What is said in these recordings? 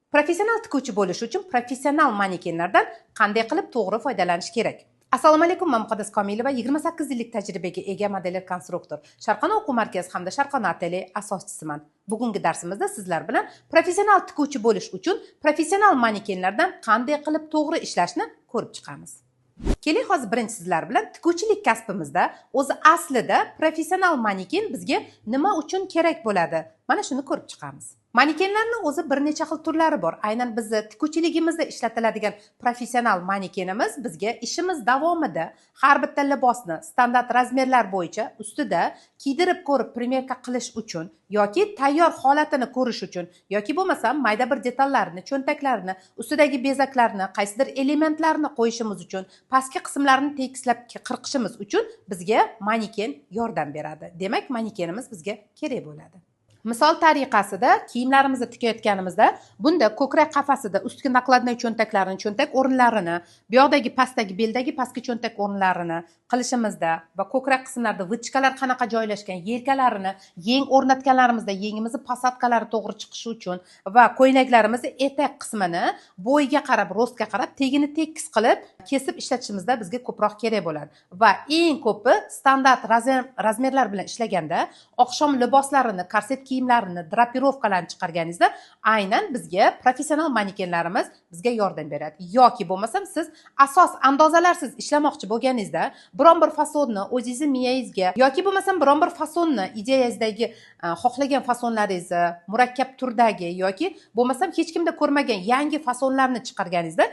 Professional tikuvchi bo'lish uchun professional manekenlardan qanday qilib to'g'ri foydalanish kerak? Assalomu alaykum, men Muqaddas Komilova, 28 yillik tajribaga ega modeler konstruktor, Sharqona o'quv markazi hamda Sharqona atelier asoschisiman. Bugungi darsimizda sizlar bilan professional tikuvchi bo'lish uchun professional manekenlardan qanday qilib to'g'ri ishlashni ko'rib chiqamiz. Keling, hozir birinchi sizlar bilan tikuvchilik kasbimizda o'zi aslida professional maneken bizga nima uchun kerak bo'ladi? Mana shuni ko'rib chiqamiz. Manekenlarning o'zi bir necha xil turlari bor. Aynan bizni tikuvchiligimizda ishlatiladigan professional manekenimiz bizga ishimiz davomida har bitta libosni standart razmerlar bo'yicha ustida kiydirib ko'rib primerka qilish uchun yoki tayyor holatini ko'rish uchun yoki bo'lmasam mayda bir detallarni, cho'ntaklarini, ustidagi bezaklarni, qaysidir elementlarni qo'yishimiz uchun, pastki qismlarini tekislab qirqishimiz uchun bizga maneken yordam beradi. Demak, manekenimiz bizga kerak bo'ladi. Misol tariqasida kiyimlarimizni tikayotganimizda bunda ko'krak qafasida ustki nakladnoy cho'ntaklarini, cho'ntak o'rinlarini, bu yoqdagi pastdagi beldagi pastki cho'ntak o'rinlarini qilishimizda va ko'krak qismlarida vычkalar qanaqa joylashgan, yelkalarini yeng o'rnatganlarimizda yengimizni posatkalari to'g'ri chiqishi uchun va ko'ylaklarimizni etak qismini bo'yiga qarab, rostga qarab, tegini tekis qilib kesib ishlatishimizda bizga ko'proq kerak bo'ladi. Va eng ko'pi standart razmerlar bilan ishlaganda oqshom liboslarini, korset kiyimlarini, drapirovkalarni chiqarganingizda aynan bizga professional manekenlarimiz bizga yordam beradi. Yoki bo'lmasam siz asos andozalarsiz ishlamoqchi bo'lganingizda biron bir fasonni o'zingizning miyangizga yoki bo'lmasam biron bir fasonni ideyangizdagi xohlagan fasonlaringizni murakkab turdagi yoki bo'lmasam hech kimda ko'rmagan yangi fasonlarni chiqarganingizda,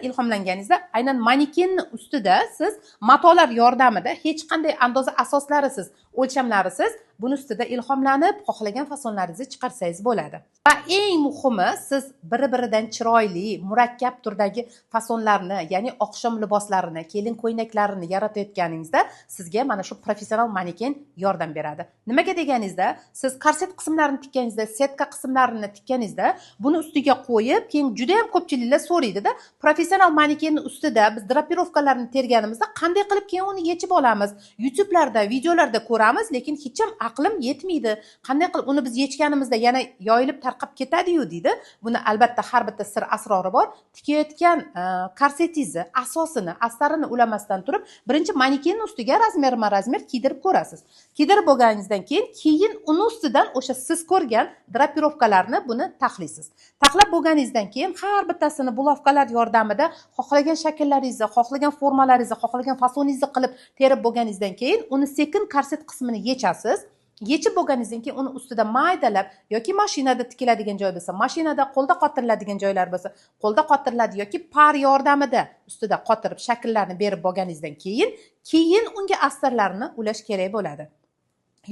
ilhomlanganingizda aynan manekenni ustida siz matolar yordamida hech qanday andoza asoslarisiz, o'lchamlarisiz buni ustida ilhomlanib xohlagan fasonlaringizni chiqarsangiz bo'ladi. Va eng muhimi, siz bir-biridan chiroyli, murakkab turdagi fasonlarni, ya'ni oqshom liboslarini, kelin ko'ynaklarini yaratayotganingizda sizga mana shu professional maneken yordam beradi. Nimaga deganingizda, siz korset qismlarini tikkaningizda, setka qismlarini tikkaningizda buni ustiga qo'yib, keyin juda ham ko'pchiliklar so'raydi-da, professional manekenning ustida biz drapirovkalarni terganimizda qanday qilib keyin uni yechib olamiz? YouTube'larda, videolarda ko'ramiz, lekin hech ham aqlim yetmaydi. Qanday qilib uni biz yechganimizda yana yoyilib tarqab ketadi-yu deydi. Buni albatta har bitta sir asrori bor. Tikayotgan korsetingizni asosini, astarini ulamasdan turib, birinchi manekenning ustiga razmer kiydirib ko'rasiz. Kiydirib bo'lganingizdan keyin uni ustidan o'sha siz ko'rgan drapirovkalarni buni taxlaysiz. Taxlab bo'lganingizdan keyin har bittasini bulovkalar yordamida xohlagan shakllaringizni, xohlagan formalaringizni, xohlagan fasoningizni qilib terib bo'lganingizdan keyin uni sekin korset qismini yechasiz. Yechib bo'lganingizdan keyin uni ustida maydalab yoki mashinada tikiladigan joy bo'lsa, mashinada qo'lda qotiriladigan joylar bo'lsa, qo'lda qotiriladi yoki par yordamida ustida qotirib shakllarni berib bo'lganingizdan keyin unga astarlarni ulash kerak bo'ladi.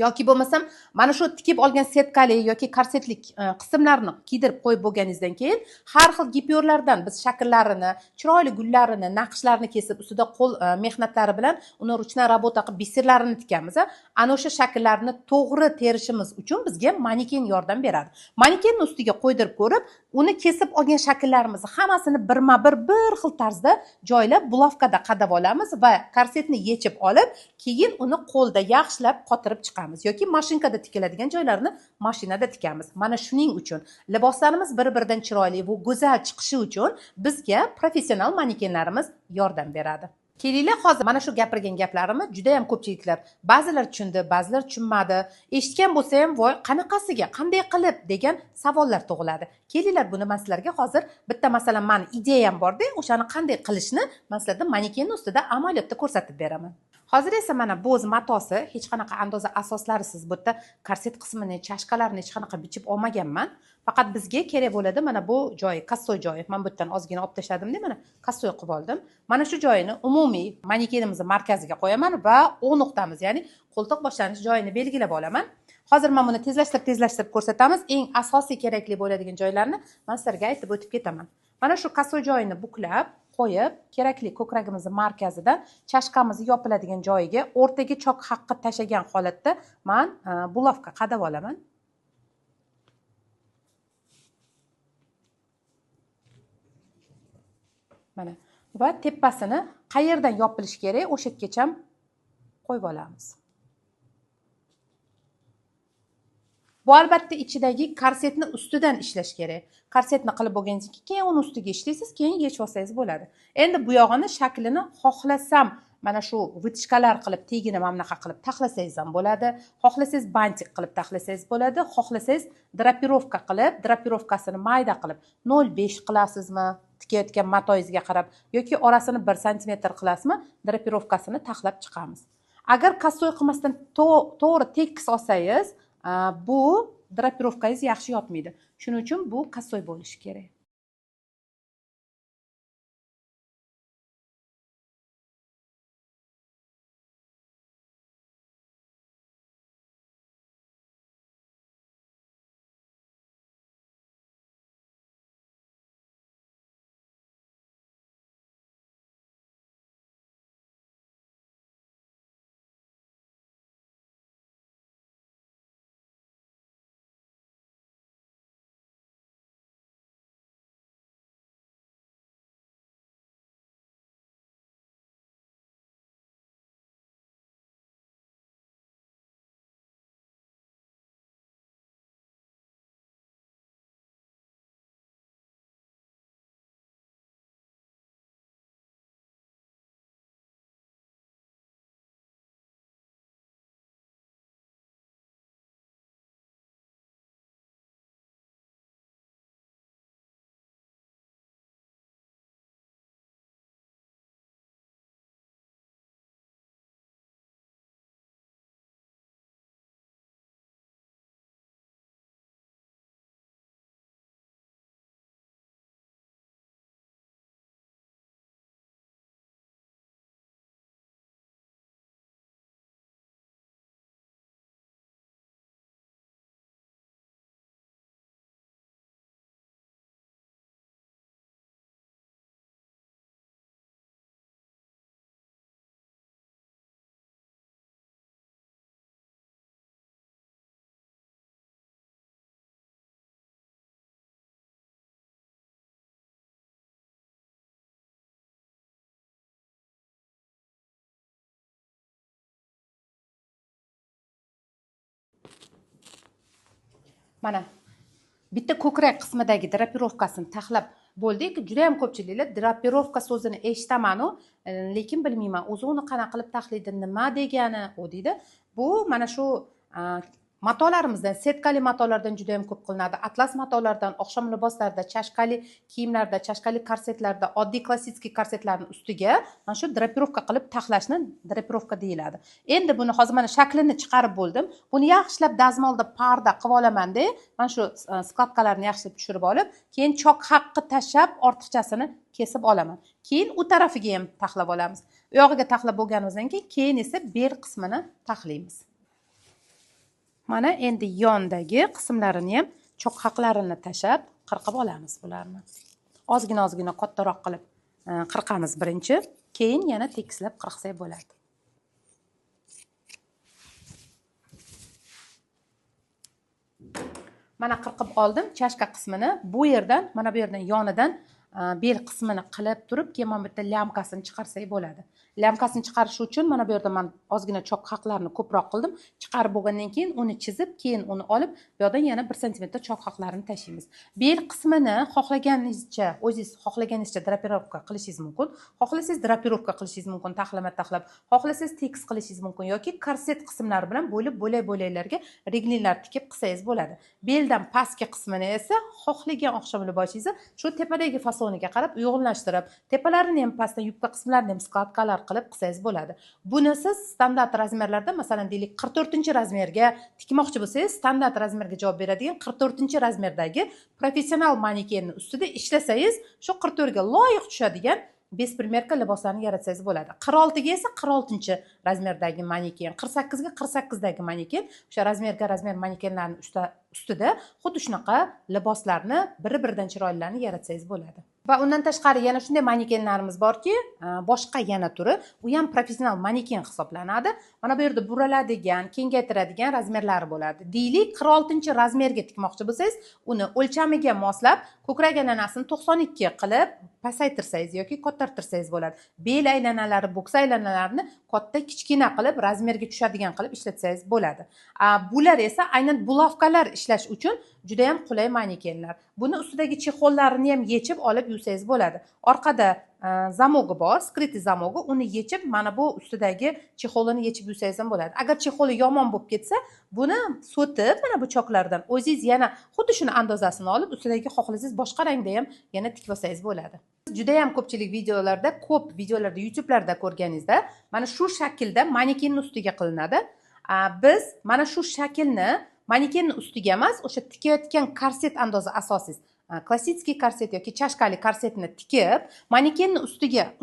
Yoki bo'lmasam mana shu tikib olgan setkali yoki korsetlik qismlarni kiydirib qo'yib bo'lganingizdan keyin har xil gipyorlardan biz shakllarini, chiroyli gullarini, naqshlarni kesib ustida qo'l mehnatlari bilan uni ruchna rabota qilib bisirlarini tikamiz. Ana o'sha shakllarni to'g'ri terishimiz uchun bizga maneken yordam beradi. Manekenning ustiga qo'ydirib ko'rib, uni kesib olgan shakllarimizni hammasini bir xil tarzda joylab bulovkada qadab olamiz va korsetni yechib olib, keyin uni qo'lda yaxshilab qotirib chiqamiz. Yoki mashinkada tikiladigan joylarni mashinada tikamiz. Mana shuning uchun liboslarimiz bir-biridan chiroyli va go'zal chiqishi uchun bizga professional manekenlarimiz yordam beradi. Kelinglar, hozir mana shu gapirgan gaplarimni juda ham ko'pchiliklar ba'zilar tushundi, ba'zilar tushunmadi. Eshitgan bo'lsa ham, voy, qanaqasiga, qanday qilib degan savollar tug'iladi. Kelinglar, buni men sizlarga hozir bitta masalan meni ideyam bor-da, o'shani qanday qilishni men sizlarga manekenning ustida amaliyotda ko'rsatib beraman. Hozir esa mana bo'z matosi hech qanaqa andoza asoslarisiz bu yerda korset qismini, chashkalarni hech qanaqa bichib olmaganman. Faqat bizga kerak bo'ladi mana bu joyi, kassoy joyi. Men bu yerdan ozgina olib tashladim-da, mana kassoy qilib oldim. Mana shu joyini umumiy manekenimizning markaziga qo'yaman va O nuqtamiz, ya'ni qo'ltiq boshlanish joyini belgilab olaman. Hozir men buni tezlashtirib ko'rsatamiz. Eng asosiy kerakli bo'ladigan joylarni men sizlarga aytib o'tib ketaman. Mana shu kassoy joyini buklab qo'yib, kerakli ko'kragimizning markazidan chashkamizni yopiladigan joyiga o'rtaga chok haqqi tashagan holatda men bulovka qadab olaman. Mana va tepasini qayerdan yopilish kerak, o'sha yergacha qo'yib olamiz. Bu albatta ichidagi korsetni ustidan ishlash kerak. Korsetni qilib bo'lgandan keyin uni ustiga ishlaysiz, keyin yechib olsangiz bo'ladi. Endi bu yog'ini shaklini xohlasam mana shu vытышкалар qilib tegini mana bunaqa qilib taxlasangiz ham bo'ladi. Xohlasangiz bantik qilib taxlasangiz bo'ladi. Xohlasangiz drapirovka qilib, drapirovkasini mayda qilib 0,5 qilasizmi? Tikayotgan matoyingizga qarab yoki orasini 1 sm qilasizmi? Drapirovkasini taxlab chiqamiz. Agar kassoy qilmasdan to'g'ri tekis olsangiz, bu drapirovkangiz yaxshi yotmaydi. Shuning uchun bu kassoy bo'lishi kerak. Mana bitta ko'krak qismidagi drapirovkasini taxlab bo'ldik. Juda ham ko'pchiliklar drapirovka so'zini eshitaman-u, lekin bilmayman. O'zi uni qanaqa qilib taxlaydi, nima degani u deydi. Bu mana shu matolarimizdan, setkali matolardan juda ham ko'p qilinadi. Atlas matolardan, oqshom liboslarida, chashkali kiyimlarda, chashkali korsetlarda, oddiy klassik korsetlarning ustiga mana shu drapirovka qilib taxlashni drapirovka deyiladi. Endi buni hozir mana shaklini chiqarib bo'ldim. Buni yaxshilab dazmolda parda qilib olaman-da, mana shu skladkalarni yaxshilab tushirib olib, keyin chok haqqi tashab ortiqchasini kesib olaman. Keyin u tarafiga ham taxlab olamiz. U yog'iga taxlab bo'lganimizdan keyin esa bel qismini taxlaymiz. Mana endi yondagi qismlarini ham choq haqlarini tashab qirqib olamiz bularni. Ozgina kattaroq qilib qirqamiz birinchi, keyin yana tekislab qirqsak bo'ladi. Mana qirqib oldim chashka qismini. Bu yerdan, mana bu yerdan yonidan bel qismini qilib turib, keyin mana bu yerda lyamkasini chiqarsak bo'ladi. Lyamkasini chiqarish uchun mana bu yerda men ozgina choq haqlarni ko'proq qildim. Chiqarib bo'lgandan keyin uni chizib, keyin uni olib, bu yerdan yana 1 sm choq haqlarini tashlaymiz. Bel qismini xohlaganingizcha, o'zingiz xohlaganingizcha drapirovka qilishingiz mumkin. Xohlasangiz drapirovka qilishingiz mumkin, taxlab. Xohlasangiz tekis qilishingiz mumkin yoki korset qismlari bilan bo'lak-bo'laklarga reglinlar tikib qilsangiz bo'ladi. Beldan pastki qismini esa xohlagan oqshom libosingizni shu tepadagi fasoniga qarab uyg'unlashtirib, tepalarini ham pastdan yubka qismlarini ham skladkalar qilib qilsangiz bo'ladi. Buni siz standart razmerlarda, masalan deylik 44-razmerga tikmoqchi bo'lsangiz, standart razmerga javob beradigan 44-razmerdagi professional manekenni ustida ishlasangiz, shu 44 ga loyiq tushadigan besprimerka liboslarni yaratsangiz bo'ladi. 46 ga esa 46-razmerdagi maneken, 48 ga 48dagi maneken, o'sha razmer manekenlarni ustida xuddi shunaqa liboslarni biri-biridan chiroylilarni yaratsangiz bo'ladi. Va undan tashqari yana shunday manekenlarimiz borki, boshqa yana turi, u ham professional maneken hisoblanadi. Mana bu yerda buraladigan, kengaytiradigan razmerlari bo'ladi. Deylik, 46-razmerga tikmoqchi bo'lsangiz, uni o'lchamiga moslab, ko'krak aylanasini 92 qilib pasaytirsangiz yoki kattartirsangiz bo'ladi. Bel aylanalari, bo'ks aylanalarini katta kichkina qilib, razmerga tushadigan qilib ishlatsangiz bo'ladi. Bular esa aynan bulovkalar ishlash uchun juda ham qulay manekenlar. Buni ustidagi chexollarini ham yechib olib yuvsangiz bo'ladi. Orqada zamogi bor, skritli zamogi, uni yechib, mana bu ustidagi chexolini yechib yuvsangiz ham bo'ladi. Agar chexoli yomon bo'lib ketsa, buni so'tib, mana bu choklardan o'zingiz yana xuddi shuni andozasini olib, ustidagi xohlasangiz boshqa rangda ham yana tikib olsangiz bo'ladi. Juda ham ko'pchilik videolarda, YouTube'larda ko'rganingizda, mana shu shaklda manekenning ustiga qilinadi. Biz mana shu shaklni manekenning ustiga emas, o'sha tikayotgan korset andozi asosiz, klassik korset yoki chashkali korsetni tikib, manekenning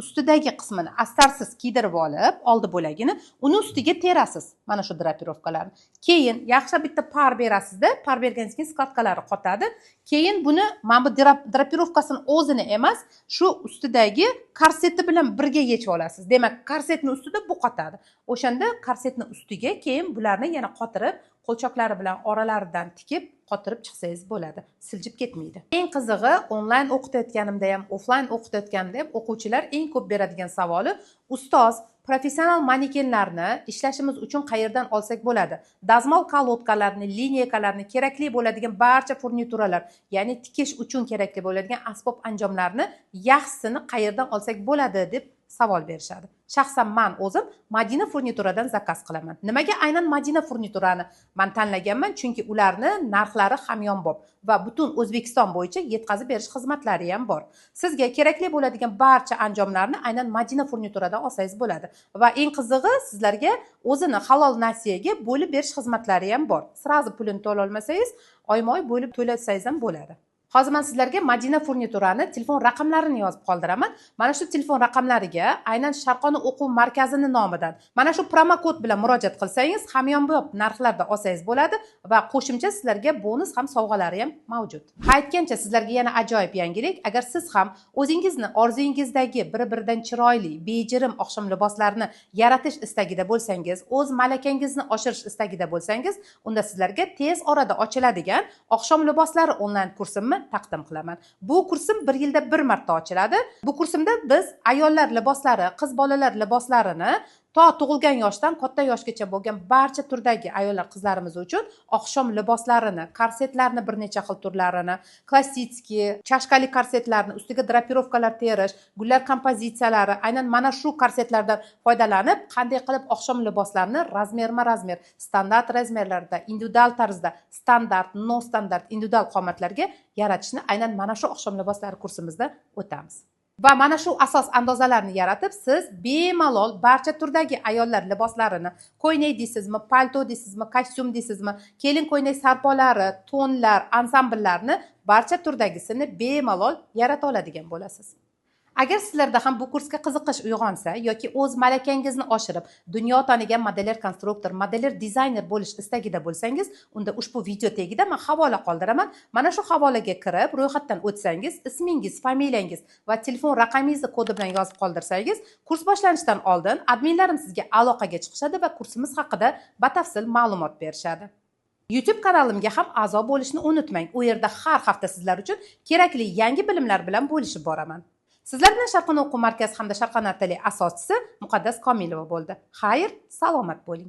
ustidagi qismini astarsiz kiydirib olib, oldi bo'lagini, uni ustiga terasiz, mana shu drapirovkalarni. Keyin yaxshi bitta par berasizda, par berganingizdan keyin skladkalari qotadi. Keyin buni mana bu drapirovkasini o'zini emas, shu ustidagi korseti bilan birga yechib olasiz. Demak, korsetning ustida bu qotadi. O'shanda korsetning ustiga keyin bularni yana qotirib, qo'lchoqlari bilan oralaridan tikib, qotirib chiqsangiz bo'ladi. Siljib ketmaydi. Eng qizig'i, onlayn o'qitayotganimda ham, offlayn o'qitayotganimda ham o'quvchilar eng ko'p beradigan savoli, ustoz, professional manekenlarni ishlashimiz uchun qayerdan olsak bo'ladi? Dazmol kolodkalarni, lineykalarni, kerakli bo'ladigan barcha furnituralar, ya'ni tikish uchun kerakli bo'ladigan asbob anjomlarni yaxshisini qayerdan olsak bo'ladi deb savol berishadi. Shaxsan men o'zim Madina furnituradan zakaz qilaman. Nimaga aynan Madina furniturani men tanlaganman? Chunki ularni narxlari hamyonbop va butun O'zbekiston bo'yicha yetkazib berish xizmatlari ham bor. Sizga kerakli bo'ladigan barcha anjomlarni aynan Madina furnituradan olsangiz bo'ladi. Va eng qizig'i, sizlarga o'zini halol nasiyaga bo'lib berish xizmatlari ham bor. Sirazi pulini to'la olmasangiz, oyma-oy bo'lib to'latsangiz ham bo'ladi. Hozir men sizlarga Madina furniturani telefon raqamlarini yozib qoldiraman. Mana shu telefon raqamlariga aynan Sharqona o'quv markazini nomidan mana shu promokod bilan murojaat qilsangiz, hamyonbop narxlarda olsangiz bo'ladi va qo'shimcha sizlarga bonus ham sovg'alari ham mavjud. Aytgancha sizlarga yana ajoyib yangilik, agar siz ham o'zingizni orzungizdagi bir-biridan chiroyli, bejirim oqshom liboslarini yaratish istagida bo'lsangiz, o'z malakangizni oshirish istagida bo'lsangiz, unda sizlarga tez orada ochiladigan oqshom liboslari onlayn kursimni taqdim qilaman. Bu kursim 1 yilda 1 marta ochiladi. Bu kursimda biz ayollar liboslari, qiz bolalar liboslarini to tug'ilgan yoshdan katta yoshgacha bo'lgan barcha turdagi ayollar qizlarimiz uchun oqshom liboslarini, korsetlarni bir necha xil turlarini, klassik, chashkali korsetlarni, ustiga drapirovkalar terish, gullar kompozitsiyalari, aynan mana shu korsetlardan foydalanib, qanday qilib oqshom liboslarni razmerma-razmer, standart razmerlarda, individual tarzda, standart, no standart, individual qomatlarga yaratishni aynan mana shu oqshom liboslari kursimizda o'tamiz. Va mana shu asos andozalarni yaratib, siz bemalol barcha turdagi ayollar liboslarini, ko'ylak deysizmi, palto deysizmi, kostyum deysizmi, kelin ko'ylak sarpolari, tonlar, ansambllarni barcha turdagisini bemalol yarata oladigan bo'lasiz. Agar sizlarda ham bu kursga qiziqish uyg'onsa yoki o'z malakangizni oshirib, dunyo tanigan modeller konstruktor, modeller dizayner bo'lish istagida bo'lsangiz, unda ushbu video tagida men havola qoldiraman. Mana shu havolaga kirib, ro'yxatdan o'tsangiz, ismingiz, familiyangiz va telefon raqamingizni kodi bilan yozib qoldirsangiz, kurs boshlanishidan oldin adminlarim sizga aloqaga chiqishadi va kursimiz haqida batafsil ma'lumot berishadi. YouTube kanalimga ham a'zo bo'lishni unutmang. U yerda har hafta sizlar uchun kerakli yangi bilimlar bilan bo'lishib boraman. Sizlar bilan Sharqona o'quv markazi hamda Sharqona tili asoschisi Muqaddas Komilova bo'ldi. Xayr, salomat bo'ling.